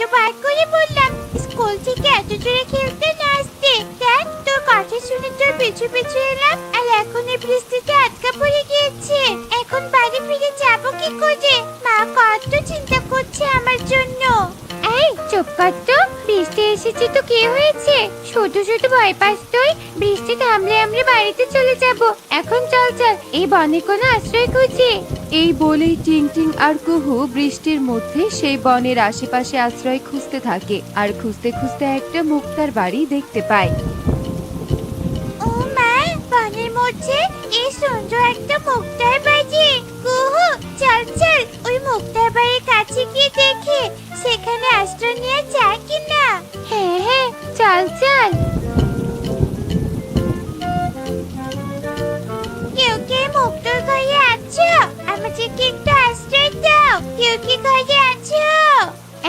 কতবার করে বললাম স্কুল থেকে এত জোরে খেলতে না আসতে। দেখ তোর কথা শুনে তোর পিছু পিছু এলাম, আর এখন এই বৃষ্টিতে আটকা পড়ে গিয়েছে। এখন বাড়ি ফিরে যাবো কি করে? মা কত চিন্তা করছে আমার জন্য। এই চুপ কর তো, বৃষ্টি এসেছে তো কি হয়েছে? শুধু শুধু ভয় পাস তুই? বৃষ্টি থামলে আমরা বাড়িতে চলে যাব। এখন চল চল, এই বনে কোনো আশ্রয় খুঁজি। এই বলেই টিং টিং আর কুহু বৃষ্টির মধ্যে সেই বনের আশেপাশে আশ্রয় খুঁজতে থাকে, আর খুঁজতে খুঁজতে একটা মুক্তার বাড়ি দেখতে পায়। ও মা, বনের মধ্যে এই সুন্দর একটা মুক্তার বাড়ি। কুহু চল চল, ওই মুক্তার বাড়ির কাছে গিয়ে দেখে সেখানে আশ্রয় নেওয়া যায় কিনা। হ্যাঁ হ্যাঁ চল চল। কেউ কে মুক্তার ঘরে আছো? আমাদেরকে একটু আশ্রয় দাও। কেউ কি ঘরে আছো?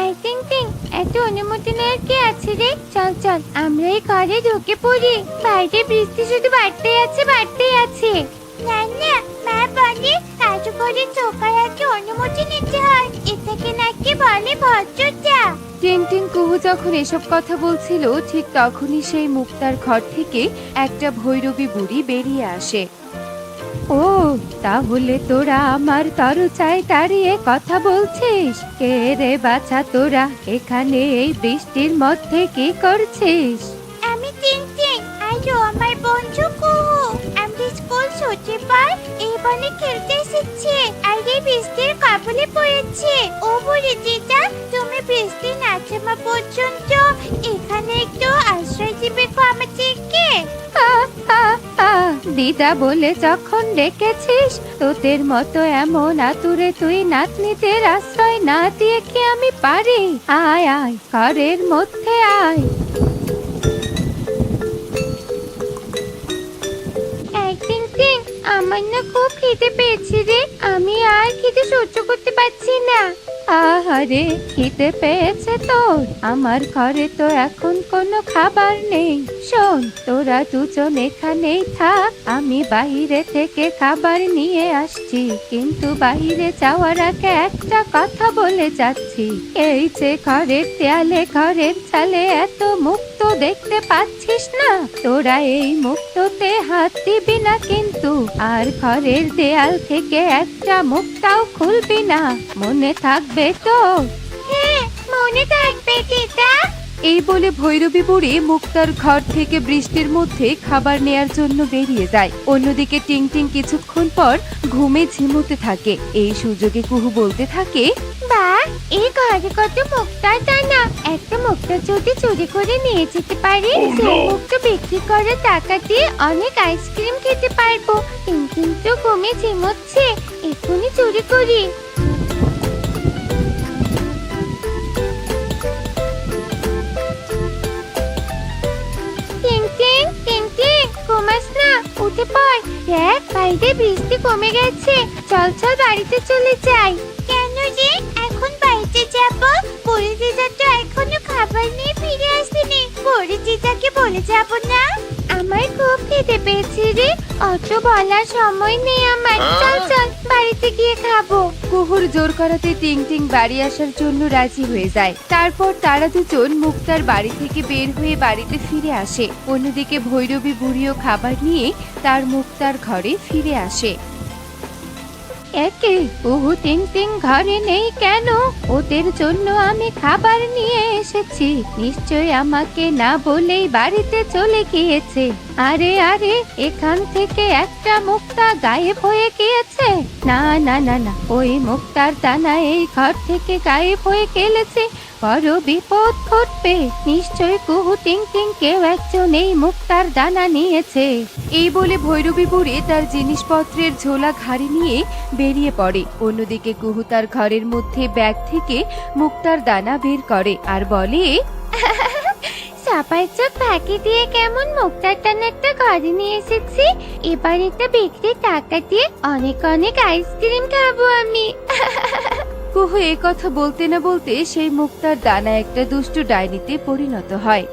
এই টিং টিং, এত অনুমতি নেওয়ার কি আছে রে? চল চল, আমরা এই ঘরে ঢুকে পড়ি। বাইরে বৃষ্টি শুধু বাড়তেই আছে বাড়তেই আছে। না না, মা বলে কাজু করে ঢোকার আগে অনুমতি নিতে হয়, এটাকে নাকি বলে ভদ্রতা। টিং টিং কুহু যখন এসব কথা বলছিল, ঠিক তখনই সেই মুক্তার ঘর থেকে একটা ভৈরবী বুড়ি বেরিয়ে আসে। ও, তাহলে তোরা আমার তরচায় দাঁড়িয়ে কথা বলছিস? কে রে বাছা তোরা এখানে এই বৃষ্টির মধ্যে কি করছিস? আমি টিং টিং, আর ও আমার বন্ধু কুহু। আমরা স্কুল ছুটির পর এই বনে খেলতে এসেছি, আর এই বৃষ্টির কবলে পড়েছে। ও বুড়ি দিদা, তুমি বৃষ্টি না থামা পর্যন্ত এখানে একটু আশ্রয় দিবে গো আমাদেরকে? দিদা বলে যখন ডেকেছিস, তোদের মতো এমন আতুরে তুই নাতনিদের আশ্রয় না দিয়ে কি আমি পারি? আয় আয়, ঘরের মধ্যে আয়। টিং টিং, আমার না খুব খিদে পেয়েছে রে, আমি আর খিদে সহ্য করতে পারছি না। আহারে, খিদে পেয়েছে তোর? আমার ঘরে তো এখন কোনো খাবার নেই। শোন, তোরা দুজন এখানেই থাক, আমি বাইরে থেকে খাবার নিয়ে আসছি। কিন্তু বাইরে যাওয়ার আগে একটা কথা বলে যাচ্ছি। এই যে ঘরের দেয়ালে ঘরের চালে এত মুক্ত দেখতে পাচ্ছিস না, তোরা এই মুক্ততে হাত দিবি না কিন্তু। আর ঘরের দেয়াল থেকে একটা মুক্তাও খুলবি না, মনে থাকবে তো? হ্যাঁ, মনে থাকবে দিদা। এই বলে ভৈরবী বুড়ি মুক্তার ঘর থেকে বৃষ্টির মধ্যে খাবার নেয়ার জন্য বেরিয়ে যায়। অন্যদিকে টিং টিং কিছুক্ষণ পর ঘুমে ঝিমুতে থাকে। এই সুযোগে কুহু বলতে থাকে, বাহ, এই ঘরে কত মুক্তার দানা। একটা মুক্তা যদি চুরি করে নিয়ে যেতে পারি, সেই মুক্তা বিক্রি করে টাকা দিয়ে অনেক আইসক্রিম খেতে পারবো। কিন্তু ঘুমে ঝিমুচ্ছে, এক্ষুনি চুরি করি। টিং টিং, টিং টিং, ঘুমাস না, উঠে পড়। দেখ বাইরে বৃষ্টি কমে গেছে, চল চল বাড়িতে চলে যাই। কেন রে, এখন বাড়িতে যাব? বুড়ি দিদা তো এখনো খাবার নিয়ে ফিরে আসেনি। বুড়ি দিদাকে বলে যাব না? আমার খুব খিদে পেয়েছে রে, অত বলার সময় নেই আমার। চল চল, বাড়িতে গিয়ে খাবো। কুহুর জোর করাতে টিং টিং বাড়ি আসার জন্য রাজি হয়ে যায়। তারপর তারা দুজন মুক্তার বাড়ি থেকে বের হয়ে বাড়িতে ফিরে আসে। অন্যদিকে ভৈরবী বুড়িও খাবার নিয়ে তার মুক্তার ঘরে ফিরে আসে। একে কুহু টিং টিং ঘরে নেই কেন? ওদের জন্য আমি খাবার নিয়ে এসেছি, নিশ্চয় আমাকে না বলেই বাড়িতে চলে গিয়েছে। আরে আরে, এখান থেকে একটা মুক্তা গায়েব হয়ে গিয়েছে। না না না না, ওই মুক্তার দানা এই ঘর থেকে গায়েব হয়ে গেলেছে। বড় বিপদ ঘটবে, নিশ্চয় কুহু টিং টিং কেউ একজন এই মুক্তার দানা নিয়েছে। এই বলে ভৈরবী বুড়ি তার জিনিসপত্রের ঝোলা ঘাড়ে নিয়ে বেরিয়ে পড়ে। অন্যদিকে কুহু তার ঘরের মধ্যে ব্যাগ থেকে মুক্তার দানা বের করে আর বলে, সবাই চোখ ফাঁকি দিয়ে কেমন মুক্তার দানা একটা ঘরে নিয়ে এসেছি। এবার এটা বিক্রি টাকা দিয়ে অনেক অনেক আইসক্রিম খাবো আমি। কুহু এ কথা বলতে না বলতে সেই মুক্তার দানা একটা দুষ্টু ডাইনিতে পরিণত হয়।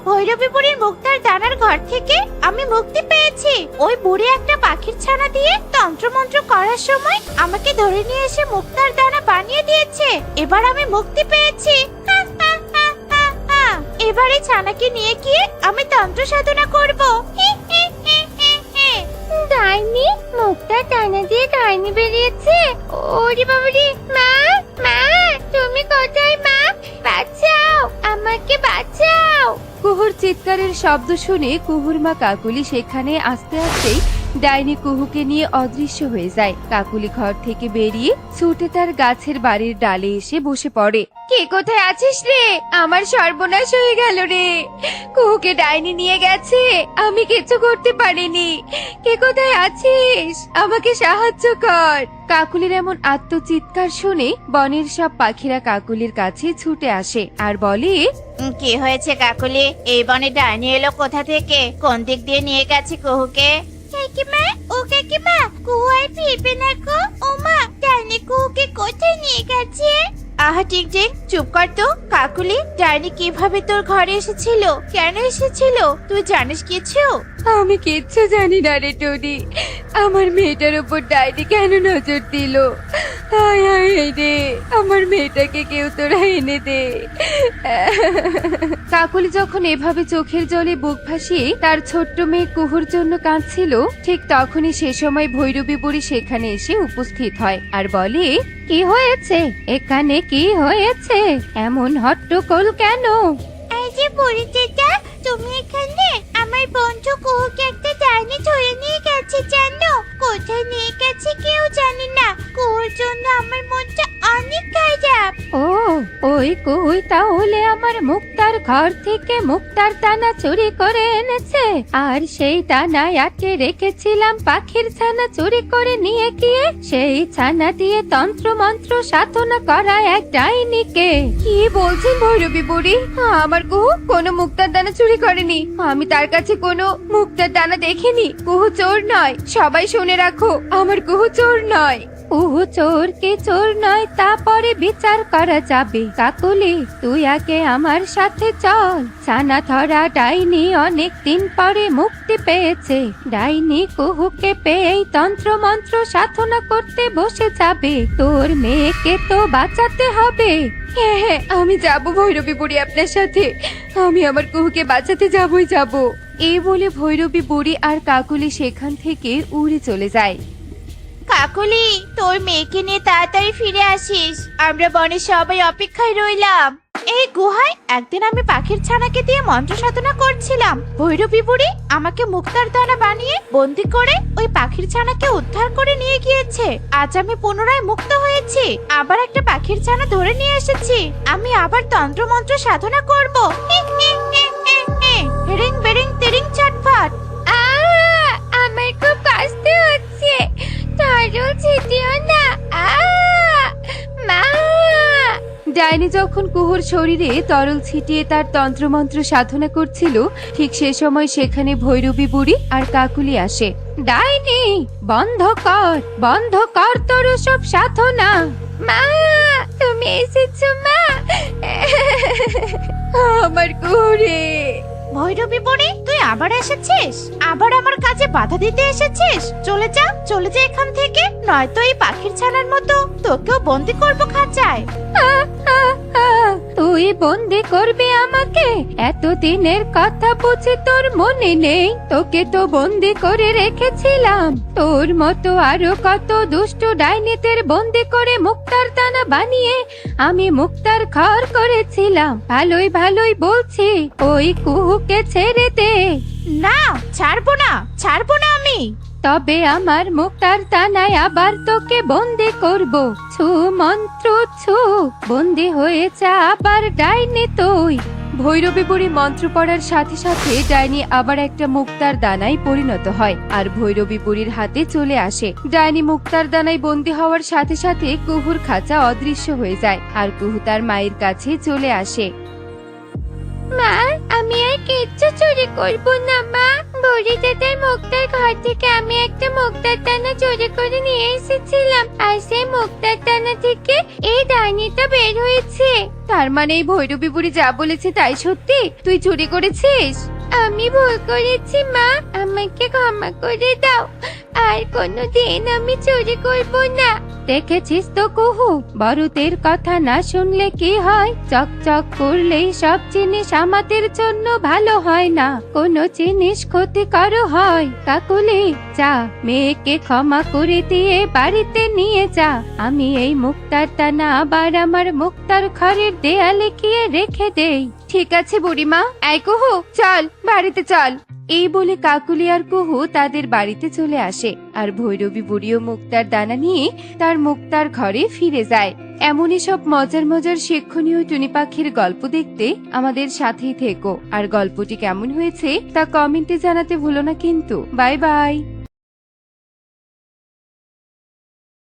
ভৈরবী বুড়ির মুক্তার দানার ঘর থেকে আমি মুক্তি পেয়েছি। ওই বুড়ি একটা পাখির ছানা দিয়ে তন্ত্রমন্ত্র করার সময় আমাকে ধরে নিয়ে এসে মুক্তার দানা বানিয়ে দিয়েছে। এবার আমি মুক্তি পেয়েছি। হা, হা, হা, হা, হা। এবারে ছানাকে নিয়ে গিয়ে আমি তন্ত্র সাধনা করব। হি, হি, হি, হি, হি। ডাইনি, মুক্তার দানা দিয়ে ডাইনি বেরিয়েছে। ওরে বাবারে, মা মা তুমি কোথায় মা? বাঁচাও, আমাকে বাঁচাও। কুহুর চিৎকারের শব্দ শুনে কুহুর মা কাকুলি সেখানে আসতে আসতেই ডাইনি কুহুকে নিয়ে অদৃশ্য হয়ে যায়। কাকুলি ঘর থেকে বেরিয়ে ছুটে তার গাছের বাড়ির ডালে এসে বসে পড়ে। কে কোথায় আছিস রে? আমার সর্বনাশ হয়ে গেল রে। কুহুকে ডাইনি নিয়ে গেছে, আমি কিছু করতে পারিনি। কে কোথায় আছিস? আমাকে সাহায্য কর। কাকুলির এমন আত্মচিৎকার শুনে বনের সব পাখিরা কাকুলির কাছে ছুটে আসে আর বলে, কি হয়েছে কাকুলি? এই বনে ডাইনি এলো কোথা থেকে? কোন দিক দিয়ে নিয়ে গেছে কুহুকে? কাকিমা, ও কাকিমা, কুহু আর ফিরবে না গো। ও মা, ডাইনি কুহুকে কোথায় নিয়ে গেছে? আহা টিক টিক, চুপ কর তো। কাকুলি, ডাইনি কিভাবে তোর ঘরে এসেছিল? কেন এসেছিল? তুই জানিস কিছু? আমি কিচ্ছু জানি না রে টনি। আমার মেয়েটার উপর ডাইনি কেন নজর দিল? হায় হায় রে, আমার মেয়েটাকে কেউ তোরা এনে দে। কাকুলি যখন এভাবে চোখের জলে বুক ভাসিয়ে তার ছোট্ট মেয়ে কুহুর জন্য কাঁদছিল, ঠিক তখনই সে সময় ভৈরবী বুড়ি সেখানে এসে উপস্থিত হয় আর বলে, কি হয়েছে? এখানে কি হয়েছে? এমন হট্টগোল কেন? এই যে বুড়ি চেটা, তুমি এখানে? আমার বন্ধু কুহুকে একটা ডাইনি ধরে নিয়ে গেছে জানো? কোথায় নিয়ে গেছে কেউ জানে না। কুহুর জন্য আমার মনটা অনেক খারাপ। ও, ওই কুহুই তাহলে আমার মুক্তার ঘর থেকে মুক্তার দানা চুরি করে এনেছে। আর সেই দানায় আটকে রেখেছিলাম পাখির ছানা চুরি করে নিয়ে গিয়ে সেই ছানা দিয়ে তন্ত্র মন্ত্র সাধনা করা এক ডাইনিকে। কি বলছেন ভৈরবী বুড়ি? আমার কুহু কোনো মুক্তার দানা চুরি করেনি। আমি তার কাছে কোনো মুক্তার দানা দেখিনি। কুহু চোর নয়, সবাই শুনে রাখো, আমার কুহু চোর নয়। কুহু চোর কে চোর নয় তা পরে বিচার করা যাবে। কাকুলি, তুই আগে আমার সাথে চল। ছানা ধরা ডাইনি অনেক দিন পরে মুক্তি পেয়েছে। ডাইনি কুহুকে পেয়েই তন্ত্র মন্ত্র সাধনা করতে বসে যাবে। তোর মেয়েকে তো বাঁচাতে হবে। হ্যাঁ হ্যাঁ, আমি যাব ভৈরবী বুড়ি আপনার সাথে। আমি আমার কুহুকে বাঁচাতে যাবই যাব। এই বলে ভৈরবী বুড়ি আর কাকুলি সেখান থেকে উড়ে চলে যায়। কাকুলি, তোর মেয়েকে নিয়ে তাড়াতাড়ি ফিরে আসিস। আমরা বনে সবাই অপেক্ষায় রইলাম। এই গুহায় একদিন আমি পাখির ছানাকে দিয়ে মন্ত্র সাধনা করছিলাম। ভৈরবী বুড়ি আমাকে মুক্তার দানা বানিয়ে বন্দি করে ওই পাখির ছানাকে উদ্ধার করে নিয়ে গিয়েছে। আজ আমি পুনরায় মুক্ত হয়েছি। আবার একটা পাখির ছানা ধরে নিয়ে এসেছি। আমি আবার তন্ত্র মন্ত্র সাধনা করব। হেরিং বেরিং তেরিং চটফট। আমার খুব কষ্ট হচ্ছে। তরল ছিটিও না। মা! ডাইনি যখন কুহুর শরীরে তরল ছিটিয়ে তার তন্ত্রমন্ত্র সাধনা করছিল, ঠিক সে সময় সেখানে ভৈরবী বুড়ি আর কাকুলি আসে। ডাইনি, বন্ধ কর তোর সব সাধনা। মা, তুমি এসেছো মা? আমার কুহুরে। ভৈরবী বুড়ি, তুই আবার এসেছিস? আবার আমার কাজে বাধা দিতে এসেছিস? চলে যা এখান থেকে, নয়তো এই পাখির ছানার মতো তোকেও বন্দি করবো খাঁচায়। তুই বন্দি করবি আমাকে? এতদিনের কথা বুঝি তোর মনে নেই? তোকে তো বন্দি করে রেখেছিলাম। তোর মতো আরো কত দুষ্ট ডাইনিদের বন্দি করে মুক্তার দানা বানিয়ে আমি মুক্তার ঘর করেছিলাম। ভালোই বলছি, ওই কুহুকে ছেড়ে দে। না, ছাড়বো না আমি। তবে আমার মুক্তার দানায় আবার তোকে বন্দি করব। ছু মন্ত্র ছু, বন্দি হয়ে যা আবার ডাইনি তুই। ভৈরবী বুড়ি মন্ত্র পড়ার সাথে সাথে ডাইনি আবার একটা মুক্তার দানায় পরিণত হয় আর ভৈরবী বুড়ির হাতে চলে আসে। ডাইনি মুক্তার দানায় বন্দি হওয়ার সাথে সাথে কুহুর খাঁচা অদৃশ্য হয়ে যায় আর কুহু তার মায়ের কাছে চলে আসে। মা, আমি আর কিচ্ছু চুরি করব না মা। বুড়ি দাদার মুক্তার ঘর থেকে আমি একটা মুক্তার দানা চুরি করে নিয়ে এসেছিলাম, আর সেই মুক্তার দানা থেকে এই ডাইনিটা বের হয়েছে। তার মানে এই ভৈরবী বুড়ি যা বলেছে তাই সত্যি? তুই চুরি করেছিস? আমি ভুল করেছি মা, আমাকে ক্ষমা করে দাও। আর কোনোদিন আমি চুরি করব না। দেখেছিস তো কুহু, বড়দের কথা না শুনলে কি হয়? চকচক করলেই সব জিনিস আমাদের জন্য ভালো হয় না, কোনো জিনিস ক্ষতিকর হয়। কাকুলি, যা মেয়েকে ক্ষমা করে দিয়ে বাড়িতে নিয়ে যা। আমি এই মুক্তার দানা আবার আমার মুক্তার ঘরের দেয়ালে গিয়ে রেখে দেই। ঠিক আছে বুড়িমা। এই কুহু, চল বাড়িতে চল। এই বলে কাকুলি আর কুহু তাদের বাড়িতে চলে আসে, আর ভৈরবী বুড়িও মুক্তার দানা নিয়ে তার মুক্তার ঘরে ফিরে যায়। এমনই সব মজার মজার শিক্ষণীয় টুনি পাখির গল্প দেখতে আমাদের সাথেই থেকো। আর গল্পটি কেমন হয়েছে তা কমেন্টে জানাতে ভুলো না কিন্তু। Bye bye.